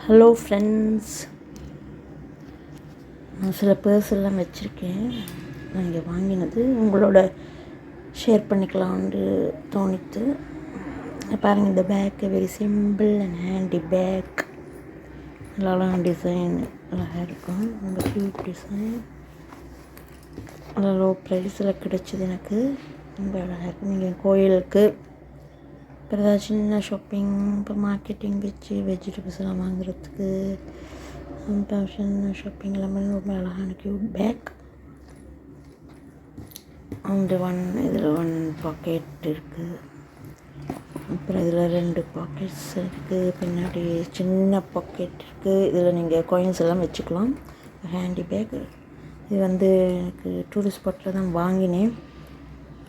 Hello friends, நான் சில purse எல்லாம் வச்சுருக்கேன். நான் இங்கே வாங்கினது உங்களோட ஷேர் பண்ணிக்கலான்னு தோணித்து. பாருங்கள், இந்த bag very simple and handy bag. நல்லா டிசைன் அழகாக இருக்கும். ரொம்ப க்யூட் டிசைன். நல்லா லோ ப்ரைஸில் கிடச்சிது எனக்கு. ரொம்ப அழகாக இருக்கும். நீங்கள் கோயிலுக்கு இப்போ ஏதாவது சின்ன ஷாப்பிங், இப்போ மார்க்கெட்டிங் வச்சு வெஜிடபிள்ஸ் எல்லாம் வாங்குறதுக்கு, ஃபங்க்ஷன் ஷாப்பிங் எல்லாமே ரொம்ப அழகான க்யூட் பேக். அண்டு இதில் ஒன் பாக்கெட் இருக்குது. அப்புறம் இதில் 2 பாக்கெட்ஸ் இருக்குது. பின்னாடி சின்ன பாக்கெட் இருக்குது. இதில் நீங்கள் காயின்ஸ் எல்லாம் வச்சுக்கலாம். Handy bag. இது எனக்கு டூரிஸ்ட் ஸ்பாட்டில் தான் வாங்கினேன்.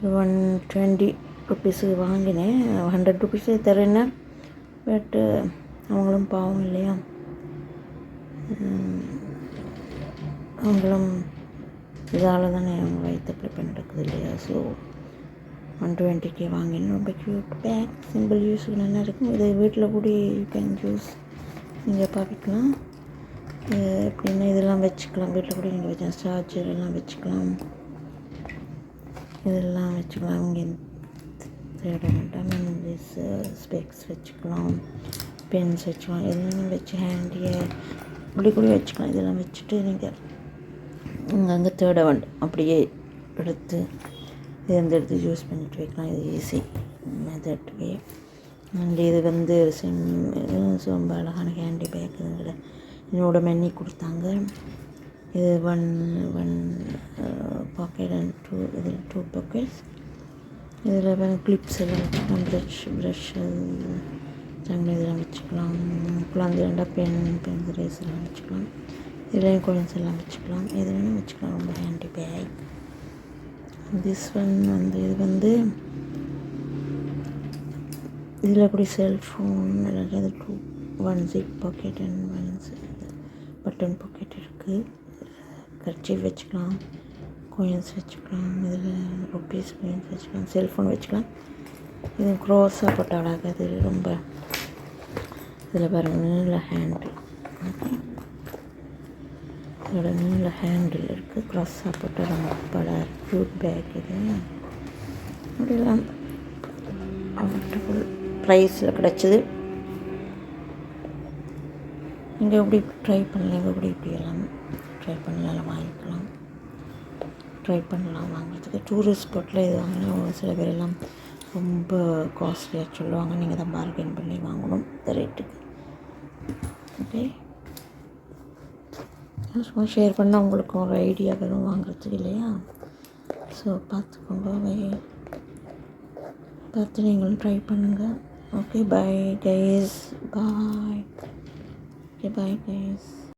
120 ருப்பீஸுக்கு வாங்கினேன். 100 ருப்பீஸே தரேன். பட்டு அவங்களும் பாவம் இல்லையா, அவங்களும் இதால் தானே அவங்க வயிற்று பண்ணிருக்குது இல்லையா. ஸோ 120க்கு வாங்கினேன். ரொம்ப க்யூட் பேக், சிம்பிள் யூஸுக்கு நல்லா இருக்கும். இது வீட்டில் கூட யூ கேன் யூஸ். நீங்கள் பார்க்கலாம். எப்படின்னா இதெல்லாம் வச்சுக்கலாம். வீட்டில் கூட நீங்கள் வச்சு சார்ஜர் எல்லாம் வச்சுக்கலாம். இதெல்லாம் வச்சுக்கலாம். இங்கே தேட வேண்டாம். ஸ்பெக்ஸ் வச்சுக்கலாம், பென்ஸ் வச்சுக்கலாம். இதெல்லாம் வச்சு ஹேண்டியை இப்படி கூட வச்சுக்கலாம். இதெல்லாம் வச்சுட்டு நீங்கள் அங்கே தேட வேண்டாம். அப்படியே எடுத்து எடுத்து யூஸ் பண்ணிட்டு வைக்கலாம். இது ஈஸி மெத்தட் வே. அண்ட் இது ரொம்ப அழகான ஹேண்டி பேக். என்னோட மென்னி கொடுத்தாங்க. இது one pocket and two pockets. இதில் கிளிப்ஸ் எல்லாம் வச்சுக்கலாம். ப்ரஷ் இதெல்லாம் வச்சுக்கலாம். குழந்தைண்டா பென் ரேஸ் எல்லாம் வச்சுக்கலாம். இதுலேயும் காயின்ஸ் எல்லாம் வச்சுக்கலாம். எது வேணும் வச்சுக்கலாம். ரொம்ப ஹேண்டி பேக். திஸ் ஒன் இது இதில் கூட செல்ஃபோன் அல்லது 1 zip pocket and 1 button pocket இருக்குது. கர்ச்சீஃப் வச்சுக்கலாம், காயின்ஸ் வச்சுக்கலாம். இதில் ருப்பீஸ் காயின்ஸ் வச்சுக்கலாம், செல்ஃபோன் வச்சுக்கலாம். இது க்ரோஸாக போட்ட அழகாக. இது ரொம்ப இதில் பாருங்கள், நீல ஹேண்டில். இதோட நீல ஹேண்டில் இருக்குது. க்ராஸாக போட்ட ரொம்ப பல க்யூட் பேக். இது அப்படிலாம் அஃபோர்டபுள் ப்ரைஸில் கிடச்சிது. நீங்கள் எப்படி ட்ரை பண்ணலாம், இப்படியெல்லாம் ட்ரை பண்ணலாம், வாங்கிக்கலாம். ட்ரை பண்ணலாம் வாங்குறதுக்கு. டூரிஸ்ட் ஸ்பாட்டில் இது வாங்கினா சில பேர் எல்லாம் ரொம்ப காஸ்ட்லியாக சொல்லுவாங்க. நீங்கள் தான் பார்கெயின் பண்ணி வாங்கணும் இந்த ரேட்டுக்கு. ஓகே, சும்மா ஷேர் பண்ணால் உங்களுக்கு ஒரு ஐடியா வரும் வாங்குறதுக்கு இல்லையா. ஸோ பார்த்து நீங்களும் ட்ரை பண்ணுங்கள். Okay, bye guys. Bye. Okay, bye guys.